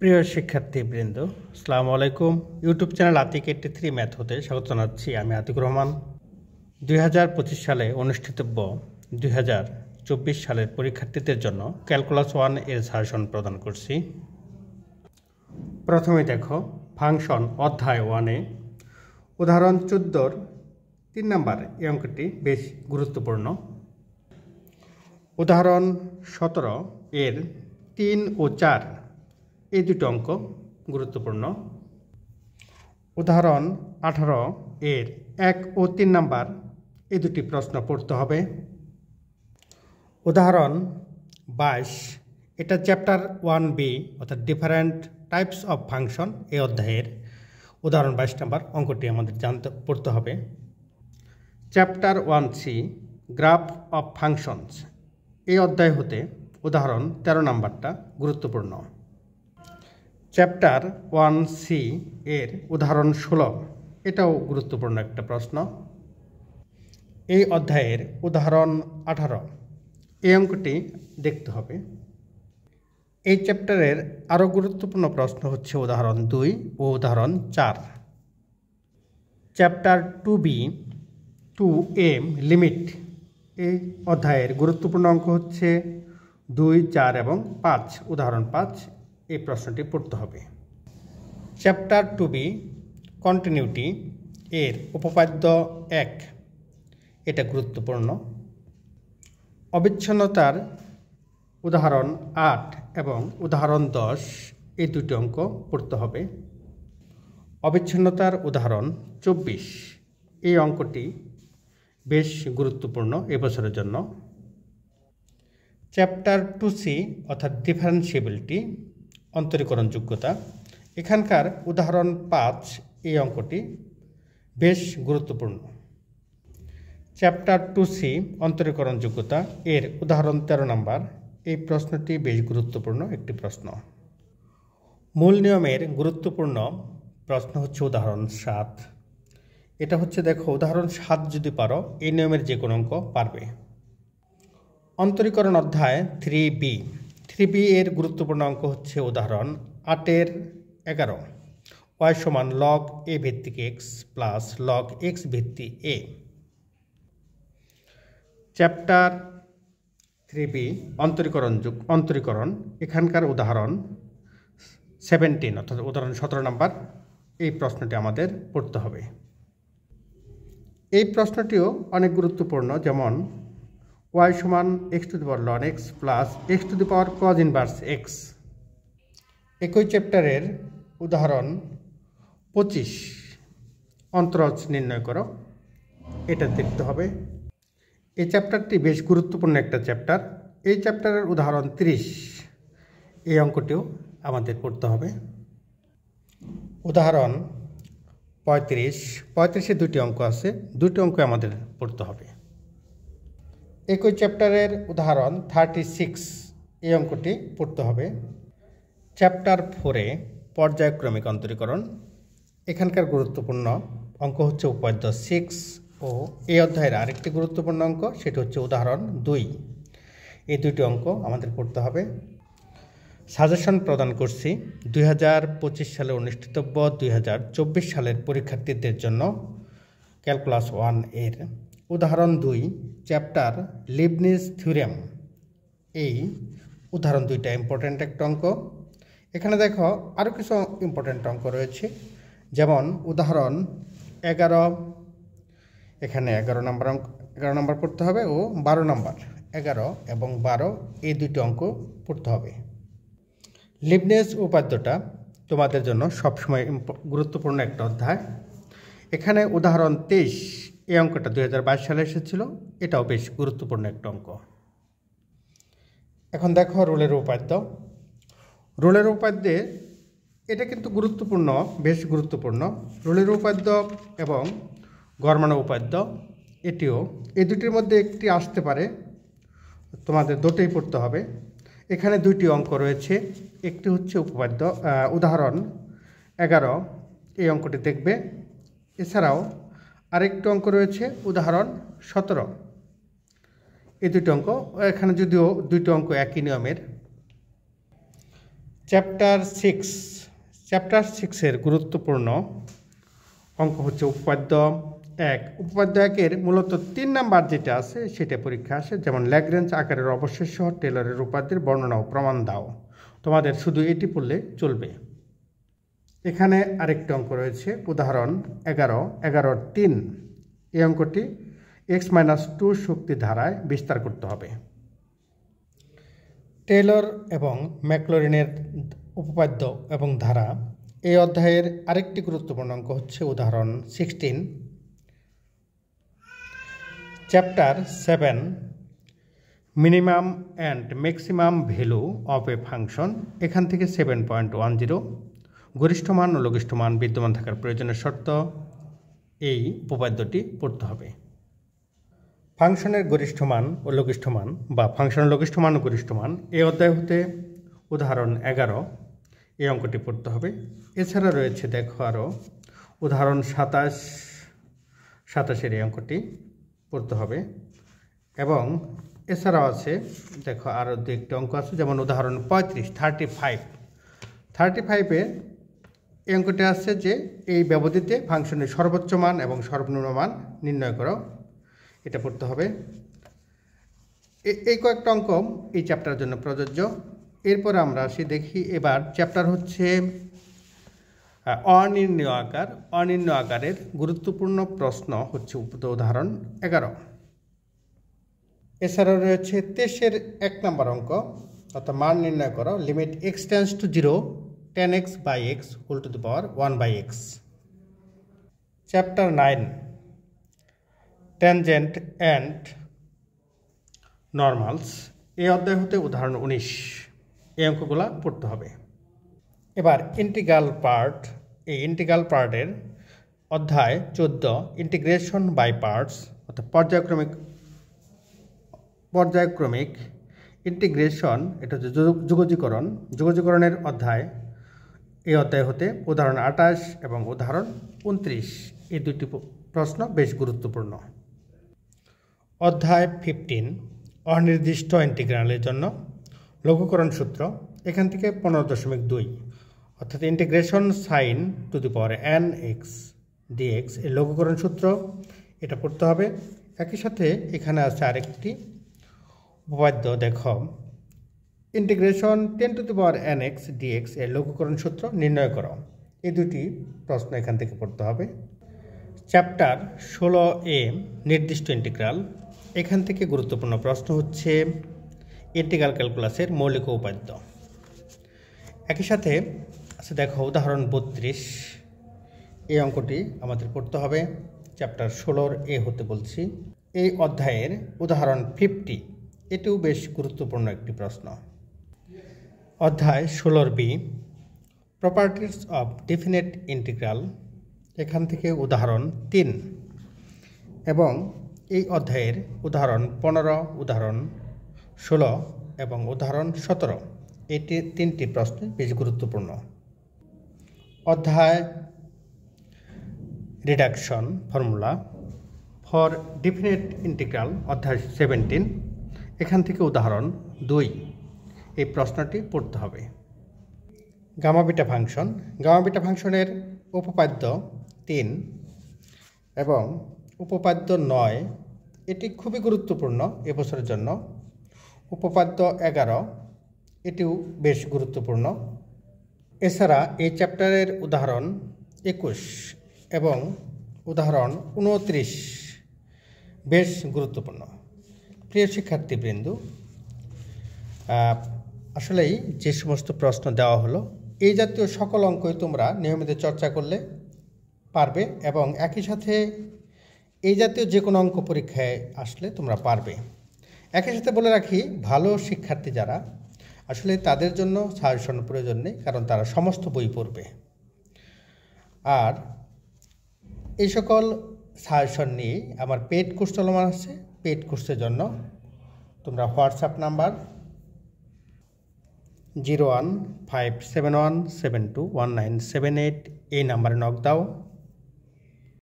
প্রিয় শিক্ষার্থীবৃন্দ, আসসালামু আলাইকুম। ইউটিউব চ্যানেল আতিক 83 ম্যাথ হতে স্বাগত জানাচ্ছি। আমি আতিকুর রহমান। 2025 সালে অনুষ্ঠিতব্য 2024 সালের পরীক্ষার্থীদের জন্য ক্যালকুলাস 1 এর সাজেশন প্রদান করছি। প্রথমে দেখো ফাংশন অধ্যায় 1-এ উদাহরণ 14-র 3 নাম্বার এই অঙ্কটি বেশ গুরুত্বপূর্ণ। উদাহরণ 17 এর 3 ও 4 এই দুটো অঙ্ক গুরুত্বপূর্ণ। উদাহরণ 18 এর 1 ও 3 নাম্বার এই দুটি প্রশ্ন পড়তে হবে। উদাহরণ 22 এটা চ্যাপ্টার 1B অর্থাৎ ডিফারেন্ট টাইপস অফ ফাংশন এই অধ্যায়ের উদাহরণ 22 নাম্বার অঙ্কটি আমাদের পড়তে হবে। Chapter 1C graph of functions এই অধ্যায় হতে উদাহরণ 13 নাম্বারটা গুরুত্বপূর্ণ। চ্যাপ্টার 1C এর উদাহরণ 16 এটাও গুরুত্বপূর্ণ একটা প্রশ্ন। এই অধ্যায়ের উদাহরণ 18 এই অঙ্কটি দেখতে হবে। এই চ্যাপ্টারের আরও গুরুত্বপূর্ণ প্রশ্ন হচ্ছে উদাহরণ 2 ও উদাহরণ 4। চ্যাপ্টার 2B 2M লিমিট এই অধ্যায়ের গুরুত্বপূর্ণ অঙ্ক হচ্ছে 2, 4 এবং 5। উদাহরণ 5 এই প্রশ্নটি পড়তে হবে। চ্যাপ্টার 2B কন্টিনিউটি এর উপপাদ্য 1 এটা গুরুত্বপূর্ণ। অবিচ্ছিন্নতার উদাহরণ 8 এবং উদাহরণ 10 এই দুটি অঙ্ক পড়তে হবে। অবিচ্ছিন্নতার উদাহরণ 24 এই অঙ্কটি বেশ গুরুত্বপূর্ণ এবছরের জন্য। চ্যাপ্টার 2C অর্থাৎ ডিফারেন্সিয়েবিলিটি অন্তরীকরণ যোগ্যতা এখানকার উদাহরণ 5 এই অঙ্কটি বেশ গুরুত্বপূর্ণ। চ্যাপ্টার 2C অন্তরীকরণ যোগ্যতা এর উদাহরণ 13 নাম্বার এই প্রশ্নটি বেশ গুরুত্বপূর্ণ একটি প্রশ্ন। মূল নিয়মের গুরুত্বপূর্ণ প্রশ্ন হচ্ছে উদাহরণ 7। এটা হচ্ছে দেখো উদাহরণ 7 যদি পারো এই নিয়মের যে কোনো অঙ্ক পারবে। অন্তরীকরণ অধ্যায় 3B এর গুরুত্বপূর্ণ অঙ্ক হচ্ছে উদাহরণ 8-এর 11 y সমান log a ভিত্তিক x প্লাস log x ভিত্তিক a। চ্যাপ্টার 3B অন্তরীকরণ এখানকার উদাহরণ 17 অর্থাৎ উদাহরণ 17 নাম্বার এই প্রশ্নটি আমাদের পড়তে হবে। এই প্রশ্নটিও অনেক গুরুত্বপূর্ণ, যেমন y সমান x two the power ln x plus x two the power cos inverse x। একই চ্যাপ্টারের উদাহরণ 25 অন্তরজ নির্ণয় করো এটা দেখতে হবে। এই চ্যাপ্টারটি বেশ গুরুত্বপূর্ণ একটা চ্যাপ্টার। এই চ্যাপ্টারের উদাহরণ 30 এই অঙ্কটিও আমাদের পড়তে হবে। উদাহরণ 35-এ দুটি অঙ্ক আছে, দুটি অঙ্ক আমাদের পড়তে হবে। একই চ্যাপ্টারের উদাহরণ 36 এই অঙ্কটি পড়তে হবে। চ্যাপ্টার 4-এ পর্যায়ক্রমিক অন্তরীকরণ এখানকার গুরুত্বপূর্ণ অঙ্ক হচ্ছে উপপাদ্য 6 ও এই অধ্যায়ের আরেকটি গুরুত্বপূর্ণ অঙ্ক সেটি হচ্ছে উদাহরণ 2। এই দুটি অঙ্ক আমাদের পড়তে হবে। সাজেশন প্রদান করছি 2025 সালে অনুষ্ঠিতব্য 2024 সালের পরীক্ষার্থীদের জন্য ক্যালকুলাস 1 এর উদাহরণ 2 চ্যাপ্টার লিবনিজ থিওরেম এই উদাহরণ 2টা ইম্পর্ট্যান্ট একটা অঙ্ক। এখানে দেখো আরও কিছু ইম্পর্ট্যান্ট অঙ্ক রয়েছে, যেমন উদাহরণ 11 এখানে 11 নাম্বার পড়তে হবে ও 12 নাম্বার 11 এবং 12 এই দুটি অঙ্ক পড়তে হবে। লিবনিজ উপপাদ্যটা তোমাদের জন্য সবসময় গুরুত্বপূর্ণ একটা অধ্যায়। এখানে উদাহরণ 23 এই অঙ্কটা 2022 সালে এসেছিল, এটাও বেশ গুরুত্বপূর্ণ একটা অঙ্ক। এখন দেখো রোলের উপপাদ্যে এটা কিন্তু গুরুত্বপূর্ণ, বেশ গুরুত্বপূর্ণ। রোলের উপপাদ্য এবং গড়মান উপপাদ্য এটিও এই দুটির মধ্যে একটি আসতে পারে, তোমাদের দুটোই পড়তে হবে। এখানে দুইটি অঙ্ক রয়েছে, একটি হচ্ছে উদাহরণ 11 এই অঙ্কটি দেখবে। এছাড়াও আরেকটি অঙ্ক রয়েছে উদাহরণ 17 এই দুটি অঙ্ক। এখানে যদিও দুইটি অঙ্ক একই নিয়মের। চ্যাপ্টার 6-এর গুরুত্বপূর্ণ অঙ্ক হচ্ছে উপপাদ্য 1। উপপাদ্য 1-এর মূলত 3 নাম্বার যেটা আছে সেটা পরীক্ষা আসে, যেমন ল্যাগ্রেঞ্জ আকারের অবশেষ সহ টেলরের উপপাদ্যের বর্ণনা ও প্রমাণ দাও। তোমাদের শুধু এটি পড়লে চলবে। এখানে আরেকটি অঙ্ক রয়েছে, উদাহরণ 11-3। এই অঙ্কটি x-2 শক্তি ধারায় বিস্তার করতে হবে। টেলর এবং ম্যাকলরিনের উপপাদ্য এবং ধারা এই অধ্যায়ের আরেকটি গুরুত্বপূর্ণ অঙ্ক হচ্ছে উদাহরণ 16। Chapter 7 minimum and maximum value of A function. এখান থেকে 7.10 গরিষ্ঠ মান ও লঘিষ্ঠ মান বিদ্যমান থাকার প্রয়োজনের শর্ত, এই উপপাদ্যটি পড়তে হবে। ফাংশনের গরিষ্ঠ মান ও লঘিষ্ঠ মান বা ফাংশনের লঘিষ্ঠ মান ও গরিষ্ঠ মান এই অধ্যায় হতে উদাহরণ 11 এই অঙ্কটি পড়তে হবে। এছাড়া রয়েছে দেখো আরও উদাহরণ 27-এর এই অঙ্কটি পড়তে হবে, এবং এছাড়াও আছে দেখো আরও দু একটি অঙ্ক আছে, যেমন উদাহরণ 35-এ এই অঙ্কটি আছে যে এই ব্যবধিতে ফাংশনের সর্বোচ্চ মান এবং সর্বনিম্ন মান নির্ণয় করো, এটা পড়তে হবে। এই কয়েকটা অঙ্ক এই চ্যাপ্টারের জন্য প্রযোজ্য। এরপর আমরা আসি দেখি এবার চ্যাপ্টার হচ্ছে অনির্ণয় আকার। অনির্ণয় আকারের গুরুত্বপূর্ণ প্রশ্ন হচ্ছে উদাহরণ 11। এছাড়াও রয়েছে 23-এর 1 নম্বর অঙ্ক, অর্থাৎ মান নির্ণয় করো limit x tends to 0 10x by x whole to the power 1 by x। Chapter 9 tangent and normals এই অধ্যায় হতে উদাহরণ 19 এই অঙ্কগুলো পড়তে হবে। এবার ইন্টিগ্রাল পার্ট, এই ইন্টিগ্রাল পার্টের অধ্যায় 14 ইন্টিগ্রেশন বাই পার্টস, অর্থাৎ পর্যায়ক্রমিক ইন্টিগ্রেশন, এটা হচ্ছে যুগজীকরণের অধ্যায়। এই অধ্যায় হতে উদাহরণ 28 এবং উদাহরণ 29 এই দুটি প্রশ্ন বেশ গুরুত্বপূর্ণ। অধ্যায় 15 অনির্দিষ্ট ইন্টিগ্রালের জন্য লঘুকরণ সূত্র। এখান থেকে 15.2 অর্থাৎ integration sign two the power n x dx এর লঘুকরণ সূত্র, এটা পড়তে হবে। একই সাথে এখানে আছে আরেকটি উপপাদ্য, দেখো integration 10 two the power n x dx এর লঘুকরণ সূত্র নির্ণয় করো। এই দুটি প্রশ্ন এখান থেকে পড়তে হবে। চ্যাপ্টার 16A নির্দিষ্ট ইন্টিগ্রাল। এখান থেকে গুরুত্বপূর্ণ প্রশ্ন হচ্ছে ইন্টিগ্রাল ক্যালকুলাসের মৌলিক উপাদ্য। একই সাথে আচ্ছা দেখো উদাহরণ 32 এই অঙ্কটি আমাদের পড়তে হবে। চ্যাপ্টার 16A হতে বলছি। এই অধ্যায়ের উদাহরণ 50 এটিও বেশ গুরুত্বপূর্ণ একটি প্রশ্ন। অধ্যায় 16B properties of definite integral. এখান থেকে উদাহরণ 3 এবং এই অধ্যায়ের উদাহরণ 15, উদাহরণ 16 এবং উদাহরণ 17 এটি 3টি প্রশ্ন বেশ গুরুত্বপূর্ণ। অধ্যায় reduction formula for definite integral, অধ্যায় 17 এখান থেকে উদাহরণ 2 এই প্রশ্নটি পড়তে হবে। Gamma beta function. Gamma beta ফাংশনের উপপাদ্য 3 এবং উপপাদ্য 9 এটি খুবই গুরুত্বপূর্ণ এবছরের জন্য। উপপাদ্য 11 এটিও বেশ গুরুত্বপূর্ণ। এছাড়া এই চ্যাপ্টারের উদাহরণ 21 এবং উদাহরণ 29 বেশ গুরুত্বপূর্ণ। প্রিয় শিক্ষার্থীবৃন্দ, আসলেই যে সমস্ত প্রশ্ন দেওয়া হলো এই জাতীয় সকল অঙ্কই তোমরা নিয়মিত চর্চা করলে পারবে, এবং একই সাথে এই জাতীয় যে কোনো অঙ্ক পরীক্ষায় আসলে তোমরা পারবে। একই সাথে বলে রাখি, ভালো শিক্ষার্থী যারা আসলে তাদের জন্য সাজেশন প্রয়োজন নেই, কারণ তারা সমস্ত বই পড়বে। আর এই সকল সাজেশন নিয়ে আমার পেইড কোর্স চলমান আছে। পেইড কোর্সের জন্য তোমরা হোয়াটসঅ্যাপ নাম্বার 015717219778 এই নাম্বারে নক দাও।